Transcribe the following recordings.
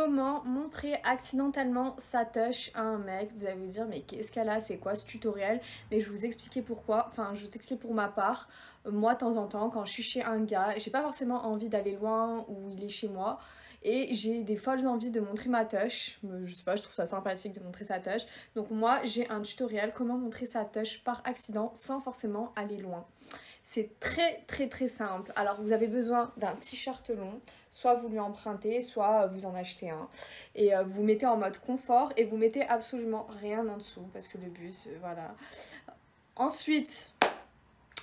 Comment montrer accidentellement sa touche à un mec? Vous allez vous dire, mais qu'est-ce qu'elle a? C'est quoi ce tutoriel? Mais je vais vous expliquer pourquoi. Enfin, je vous explique pour ma part. Moi, de temps en temps, quand je suis chez un gars, j'ai pas forcément envie d'aller loin où il est chez moi. Et j'ai des folles envies de montrer ma touche. Je sais pas, je trouve ça sympathique de montrer sa touche. Donc moi, j'ai un tutoriel comment montrer sa touche par accident sans forcément aller loin. C'est très simple. Alors vous avez besoin d'un t-shirt long, soit vous lui empruntez, soit vous en achetez un. Et vous mettez en mode confort et vous mettez absolument rien en dessous parce que le but, voilà. Ensuite,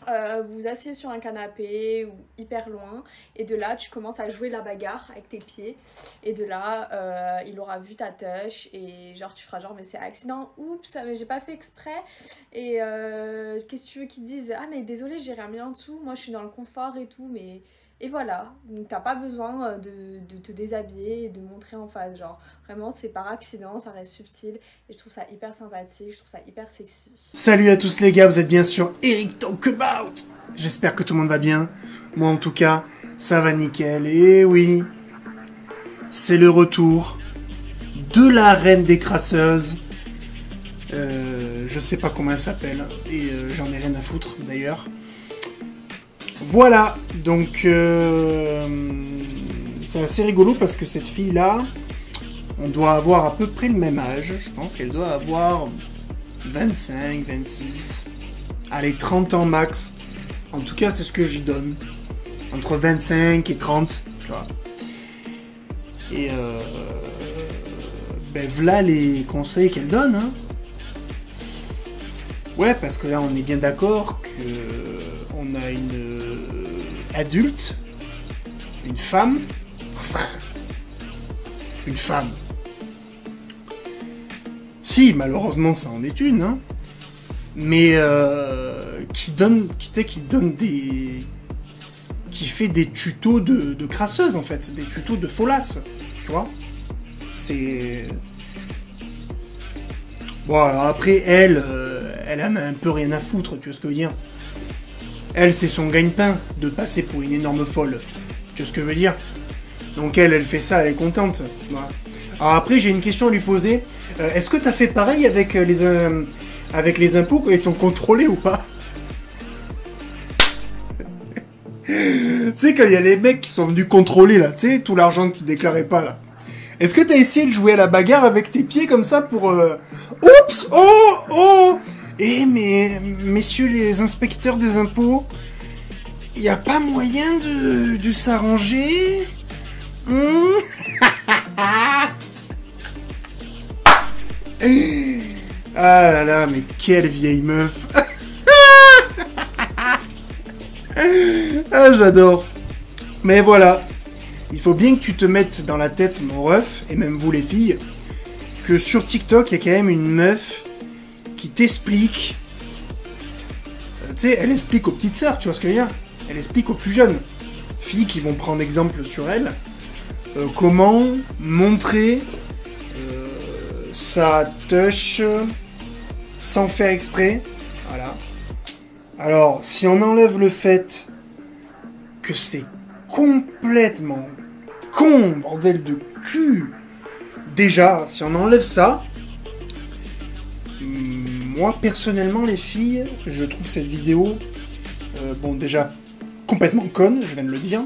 vous vous asseyez sur un canapé ou hyper loin et de là tu commences à jouer la bagarre avec tes pieds et de là il aura vu ta touche et genre tu feras genre mais c'est accident, oups mais j'ai pas fait exprès et qu'est-ce que tu veux qu'ils disent, ah mais désolé j'ai rien mis en dessous, moi je suis dans le confort et tout, mais et voilà, donc t'as pas besoin de te déshabiller et de montrer en face, genre vraiment c'est par accident, ça reste subtil et je trouve ça hyper sympathique, je trouve ça hyper sexy. Salut à tous les gars, vous êtes bien sûr Eric Talk About. J'espère que tout le monde va bien. Moi en tout cas, ça va nickel. Et oui, c'est le retour de la reine des crasseuses. Je sais pas comment elle s'appelle et j'en ai rien à foutre d'ailleurs. Voilà, donc c'est assez rigolo parce que cette fille-là, on doit avoir à peu près le même âge. Je pense qu'elle doit avoir 25, 26, allez 30 ans max. En tout cas, c'est ce que j'y donne. Entre 25 et 30, tu vois. Et ben voilà les conseils qu'elle donne. Hein. Ouais, parce que là, on est bien d'accord que on a une adulte, une femme, enfin, une femme. Si, malheureusement, ça en est une, hein. Mais qui fait des tutos de crasseuse, en fait. Des tutos de folasse, tu vois. C'est... Bon, alors après, elle en a un peu rien à foutre, tu vois ce que je veux dire. Elle, c'est son gagne-pain de passer pour une énorme folle. Tu vois ce que je veux dire. Donc elle fait ça, elle est contente. Voilà. Alors après, j'ai une question à lui poser. Est-ce que t'as fait pareil avec les impôts quand ils t'ont contrôlé ou pas? Tu sais, quand il y a les mecs qui sont venus contrôler, là, tu sais, tout l'argent que tu déclarais pas, là. Est-ce que t'as essayé de jouer à la bagarre avec tes pieds comme ça pour... Oups! Oh! Eh, mais... Messieurs les inspecteurs des impôts, y a pas moyen de s'arranger? Ah là là, mais quelle vieille meuf. Ah, j'adore. Mais voilà. Il faut bien que tu te mettes dans la tête, mon ref, et même vous les filles, que sur TikTok, il y a quand même une meuf qui t'explique. Tu sais, elle explique aux petites sœurs, tu vois ce que je veux dire? Elle explique aux plus jeunes filles qui vont prendre exemple sur elle, comment montrer sa touche sans faire exprès. Voilà. Alors, si on enlève le fait que c'est complètement con, bordel de cul, déjà, si on enlève ça, moi, personnellement, les filles, je trouve cette vidéo, bon, déjà, complètement conne, je viens de le dire,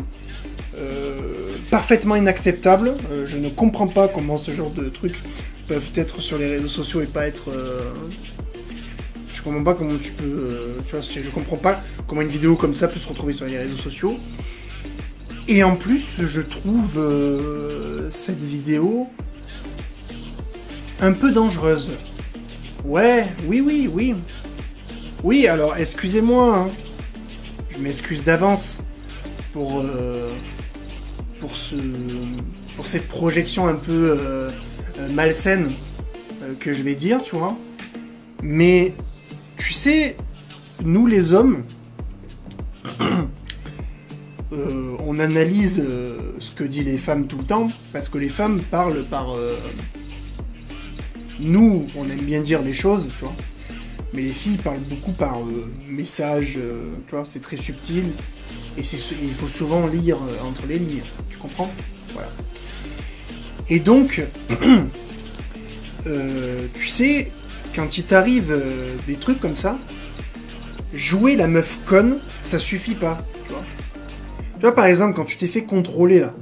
parfaitement inacceptable. Je ne comprends pas comment ce genre de trucs peuvent être sur les réseaux sociaux et pas être... Je comprends pas comment tu peux... tu vois, je comprends pas comment une vidéo comme ça peut se retrouver sur les réseaux sociaux. Et en plus, je trouve cette vidéo un peu dangereuse. Ouais, oui. Oui, alors, excusez-moi, hein. Je m'excuse d'avance pour cette projection un peu malsaine que je vais dire, tu vois. Mais, tu sais, nous les hommes, on analyse ce que disent les femmes tout le temps, parce que les femmes parlent par... Nous, on aime bien dire les choses, tu vois. Mais les filles parlent beaucoup par message, tu vois, c'est très subtil. Et il faut souvent lire entre les lignes, tu comprends? Voilà. Et donc, tu sais, quand il t'arrive des trucs comme ça, jouer la meuf conne, ça suffit pas, tu vois. Tu vois, par exemple, quand tu t'es fait contrôler, là,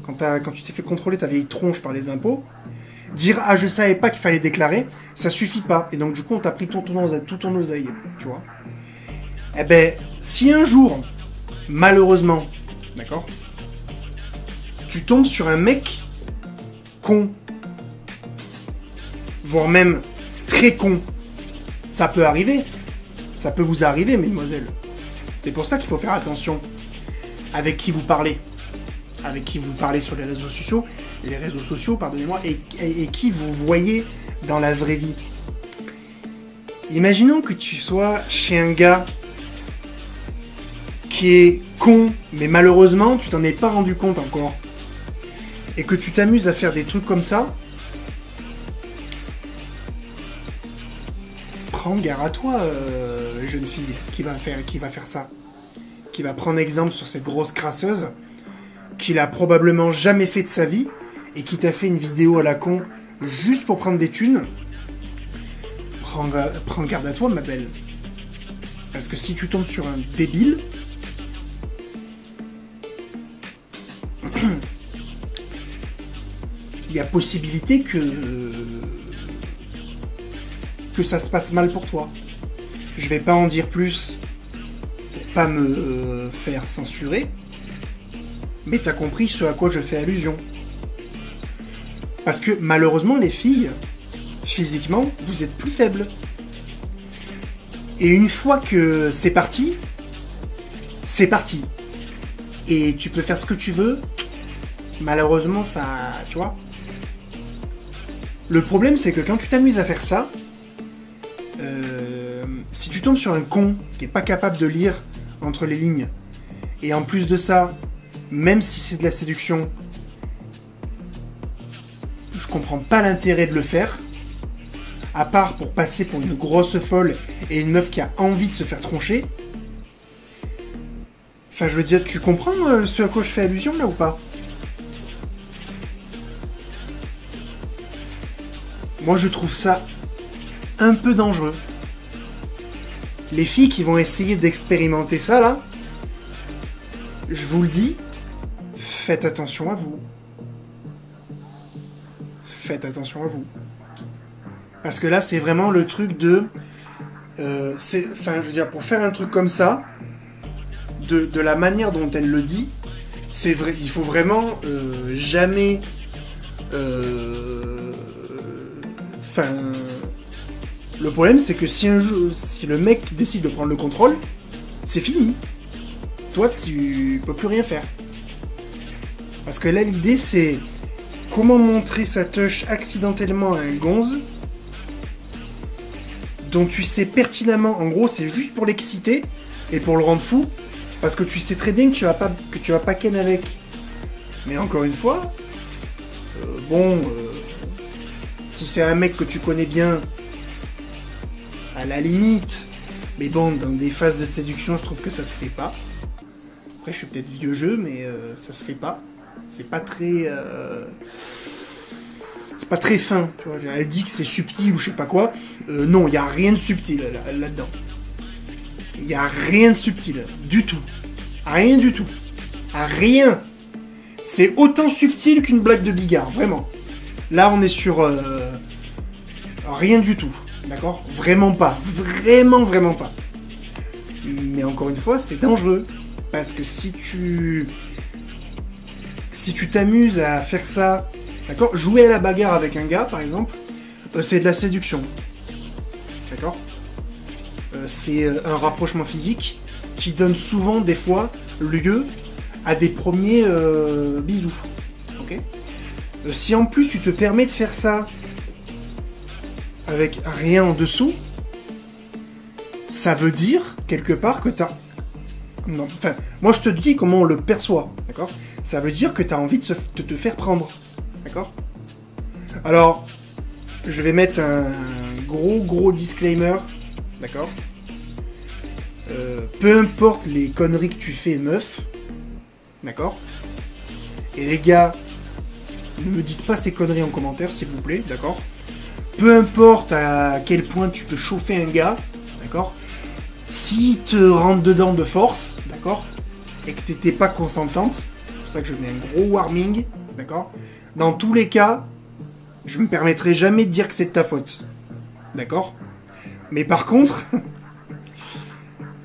quand tu t'es fait contrôler ta vieille tronche par les impôts, dire « Ah, je savais pas qu'il fallait déclarer », ça suffit pas. Et donc, du coup, on t'a pris tout ton oseille, tu vois. Eh ben, si un jour, malheureusement, d'accord, tu tombes sur un mec con, voire même très con, ça peut arriver. Ça peut vous arriver, mesdemoiselles. C'est pour ça qu'il faut faire attention avec qui vous parlez. Avec qui vous parlez sur les réseaux sociaux, pardonnez-moi, et qui vous voyez dans la vraie vie. Imaginons que tu sois chez un gars qui est con, mais malheureusement, tu t'en es pas rendu compte encore. Et que tu t'amuses à faire des trucs comme ça. Prends garde à toi, jeune fille, qui va faire ça. Qui va prendre exemple sur cette grosse crasseuse, qu'il a probablement jamais fait de sa vie, et qui t'a fait une vidéo à la con, juste pour prendre des thunes. Prends garde à toi, ma belle. Parce que si tu tombes sur un débile, il y a possibilité que ça se passe mal pour toi. Je vais pas en dire plus pour pas me faire censurer, mais t'as compris ce à quoi je fais allusion. Parce que malheureusement, les filles, physiquement, vous êtes plus faibles. Et une fois que c'est parti, c'est parti. Et tu peux faire ce que tu veux, malheureusement, ça... Tu vois ? Le problème, c'est que quand tu t'amuses à faire ça, si tu tombes sur un con qui est pas capable de lire entre les lignes, et en plus de ça, même si c'est de la séduction, je comprends pas l'intérêt de le faire, à part pour passer pour une grosse folle et une meuf qui a envie de se faire troncher. Enfin, je veux dire, tu comprends ce à quoi je fais allusion, là, ou pas ? Moi, je trouve ça un peu dangereux. Les filles qui vont essayer d'expérimenter ça, là, je vous le dis, faites attention à vous. Faites attention à vous. Parce que là, c'est vraiment le truc de... Enfin, je veux dire, pour faire un truc comme ça, de la manière dont elle le dit, c'est vrai, il faut vraiment jamais... Enfin... Le problème, c'est que si le mec décide de prendre le contrôle, c'est fini. Toi, tu peux plus rien faire. Parce que là, l'idée, c'est comment montrer sa touche accidentellement à un gonze dont tu sais pertinemment, en gros, c'est juste pour l'exciter et pour le rendre fou, parce que tu sais très bien que tu vas pas ken avec. Mais encore une fois, si c'est un mec que tu connais bien, à la limite, mais bon, dans des phases de séduction, je trouve que ça se fait pas. Après, je suis peut-être vieux jeu, mais ça se fait pas. C'est pas très... C'est pas très fin, tu vois. Elle dit que c'est subtil ou je sais pas quoi. Non, il y a rien de subtil là-dedans. Il y a rien de subtil, du tout. Rien du tout. Rien. C'est autant subtil qu'une blague de Bigard, vraiment. Là, on est sur... rien du tout. D'accord ? Vraiment pas. Vraiment, vraiment pas. Mais encore une fois, c'est dangereux. Parce que si tu t'amuses à faire ça... D'accord ? Jouer à la bagarre avec un gars, par exemple, c'est de la séduction. D'accord ? C'est un rapprochement physique qui donne souvent, des fois, lieu à des premiers bisous. Ok ? Si en plus tu te permets de faire ça avec rien en dessous, ça veut dire, quelque part, que t'as... Non, enfin, moi je te dis comment on le perçoit, d'accord ? Ça veut dire que t'as envie de te faire prendre, d'accord ? Alors, je vais mettre un gros disclaimer, d'accord ? Peu importe les conneries que tu fais, meuf, d'accord ? Et les gars, ne me dites pas ces conneries en commentaire, s'il vous plaît, d'accord? Peu importe à quel point tu peux chauffer un gars, d'accord? S'il te rentre dedans de force, d'accord? Et que t'étais pas consentante, c'est pour ça que je mets un gros warning, d'accord? Dans tous les cas, je me permettrai jamais de dire que c'est de ta faute, d'accord? Mais par contre,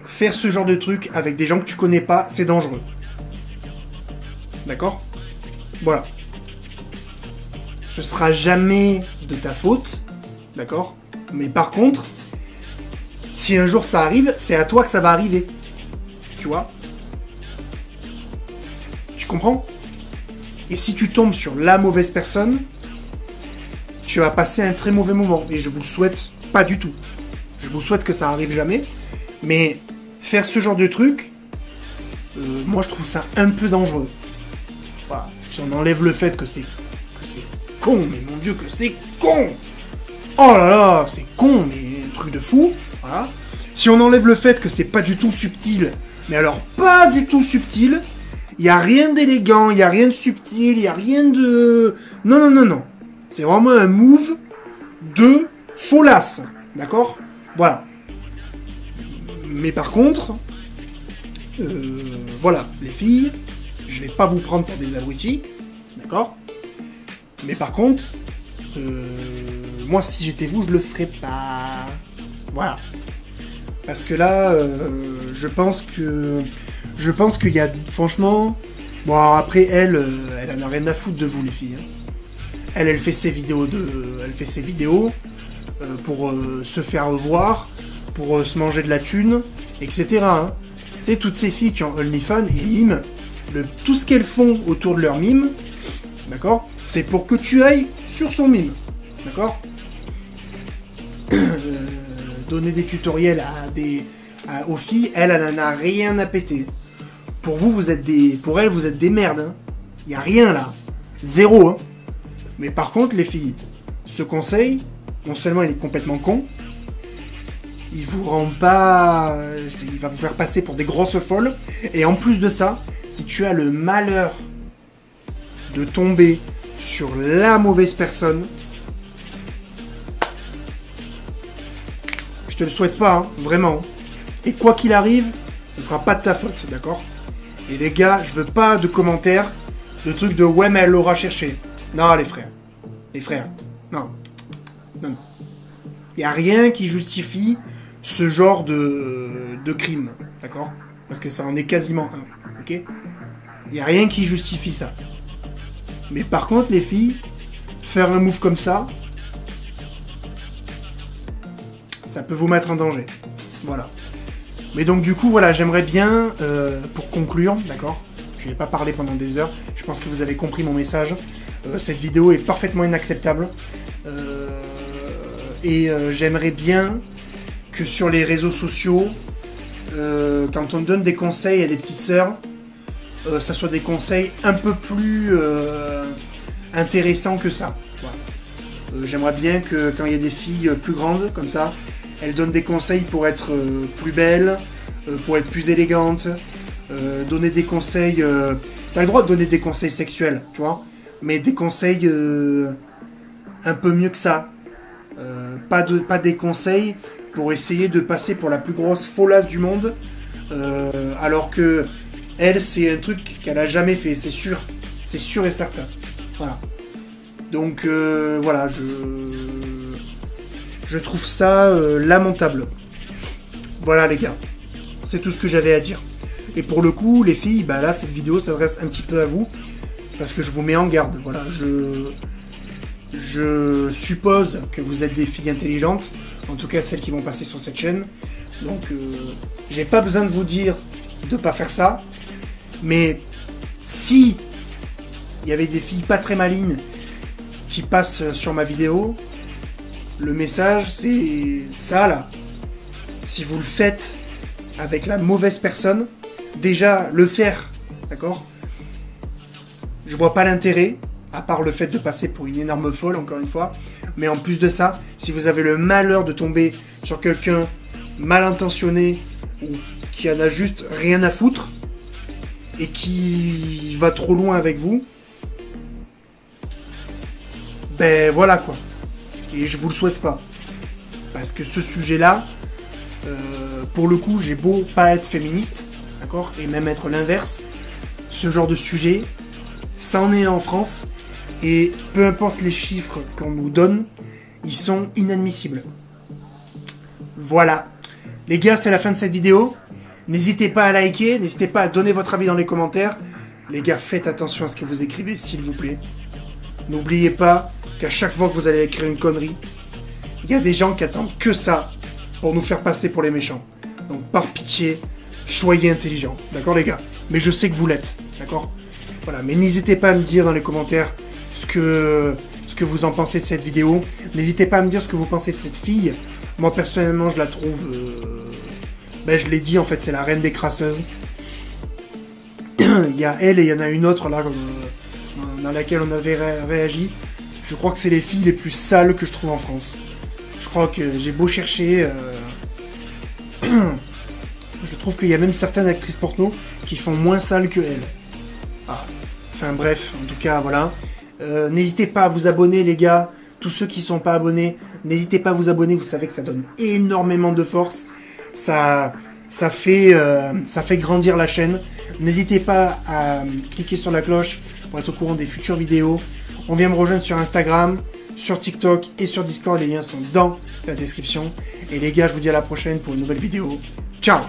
faire ce genre de truc avec des gens que tu connais pas, c'est dangereux. D'accord? Voilà. Ce sera jamais de ta faute, d'accord? Mais par contre, si un jour ça arrive, c'est à toi que ça va arriver. Tu vois? Tu comprends? Et si tu tombes sur la mauvaise personne, tu vas passer un très mauvais moment. Et je vous le souhaite pas du tout. Je vous souhaite que ça arrive jamais. Mais faire ce genre de truc, moi je trouve ça un peu dangereux. Voilà. Si on enlève le fait que c'est con, mais mon Dieu que c'est con! Oh là là, c'est con, mais un truc de fou. Voilà. Si on enlève le fait que c'est pas du tout subtil, mais alors pas du tout subtil, il n'y a rien d'élégant, il n'y a rien de subtil, il n'y a rien de... Non, non, non, non. C'est vraiment un move de folasse. D'accord? Voilà. Mais par contre, voilà, les filles, je vais pas vous prendre pour des abrutis. D'accord? Mais par contre, moi si j'étais vous, je le ferais pas. Voilà. Parce que là, je pense qu'il y a, franchement... Bon, alors après, elle en a rien à foutre de vous, les filles. Hein. Elle fait ses vidéos pour se faire voir, pour se manger de la thune, etc. Hein. Tu sais, toutes ces filles qui ont OnlyFans et mime, tout ce qu'elles font autour de leur mime, d'accord, c'est pour que tu ailles sur son mime, d'accord. Donner des tutoriels aux filles, elle en a rien à péter. Pour vous, pour elle, vous êtes des merdes. Hein. Y a rien là. Zéro. Hein. Mais par contre, les filles, ce conseil, non seulement il est complètement con, il vous rend pas... Il va vous faire passer pour des grosses folles. Et en plus de ça, si tu as le malheur de tomber sur la mauvaise personne, je te le souhaite pas, hein, vraiment. Et quoi qu'il arrive, ce sera pas de ta faute, d'accord? Et les gars, je veux pas de commentaires, de trucs de ouais mais elle l'aura cherché. Non les frères, non, non, non. Y a rien qui justifie ce genre de crime, d'accord? Parce que ça en est quasiment un, ok? Y a rien qui justifie ça. Mais par contre les filles, faire un move comme ça peut vous mettre en danger. Voilà. Mais donc du coup, voilà, j'aimerais bien, pour conclure, d'accord, je vais pas parler pendant des heures, je pense que vous avez compris mon message, cette vidéo est parfaitement inacceptable, j'aimerais bien que sur les réseaux sociaux, quand on donne des conseils à des petites sœurs, ça soit des conseils un peu plus intéressants que ça. Voilà. J'aimerais bien que quand il y a des filles plus grandes, comme ça, elles donnent des conseils pour être plus belles, pour être plus élégantes, donner des conseils... T'as le droit de donner des conseils sexuels, tu vois, mais des conseils un peu mieux que ça. Pas des conseils pour essayer de passer pour la plus grosse folasse du monde, alors que elle, c'est un truc qu'elle a jamais fait, c'est sûr et certain. Voilà. Donc, voilà, je trouve ça lamentable. Voilà les gars, c'est tout ce que j'avais à dire. Et pour le coup, les filles, bah là, cette vidéo s'adresse un petit peu à vous, parce que je vous mets en garde. Voilà, je suppose que vous êtes des filles intelligentes, en tout cas celles qui vont passer sur cette chaîne. Donc, j'ai pas besoin de vous dire de pas faire ça, mais si il y avait des filles pas très malines qui passent sur ma vidéo, le message, c'est ça, là. Si vous le faites avec la mauvaise personne, déjà, le faire, d'accord? Je vois pas l'intérêt, à part le fait de passer pour une énorme folle, encore une fois. Mais en plus de ça, si vous avez le malheur de tomber sur quelqu'un mal intentionné, ou qui en a juste rien à foutre, et qui va trop loin avec vous, ben voilà quoi. Et je vous le souhaite pas. Parce que ce sujet-là, pour le coup, j'ai beau pas être féministe, d'accord, et même être l'inverse, ce genre de sujet, ça en est en France, et peu importe les chiffres qu'on nous donne, ils sont inadmissibles. Voilà. Les gars, c'est la fin de cette vidéo. N'hésitez pas à liker, n'hésitez pas à donner votre avis dans les commentaires. Les gars, faites attention à ce que vous écrivez, s'il vous plaît. N'oubliez pas qu'à chaque fois que vous allez écrire une connerie, il y a des gens qui attendent que ça pour nous faire passer pour les méchants. Donc par pitié, soyez intelligents, d'accord les gars? Mais je sais que vous l'êtes, d'accord? Voilà, mais n'hésitez pas à me dire dans les commentaires ce que vous en pensez de cette vidéo. N'hésitez pas à me dire ce que vous pensez de cette fille. Moi personnellement, je la trouve... ben, je l'ai dit, en fait, c'est la reine des crasseuses. Il y a elle et il y en a une autre là dans laquelle on avait réagi. Je crois que c'est les filles les plus sales que je trouve en France. Je crois que j'ai beau chercher... je trouve qu'il y a même certaines actrices porno qui font moins sales que elle. Ah. Enfin bref, en tout cas, voilà. N'hésitez pas à vous abonner, les gars. Tous ceux qui ne sont pas abonnés, n'hésitez pas à vous abonner. Vous savez que ça donne énormément de force. Ça fait grandir la chaîne. N'hésitez pas à cliquer sur la cloche pour être au courant des futures vidéos. On vient me rejoindre sur Instagram, sur TikTok et sur Discord. Les liens sont dans la description. Et les gars, je vous dis à la prochaine pour une nouvelle vidéo. Ciao!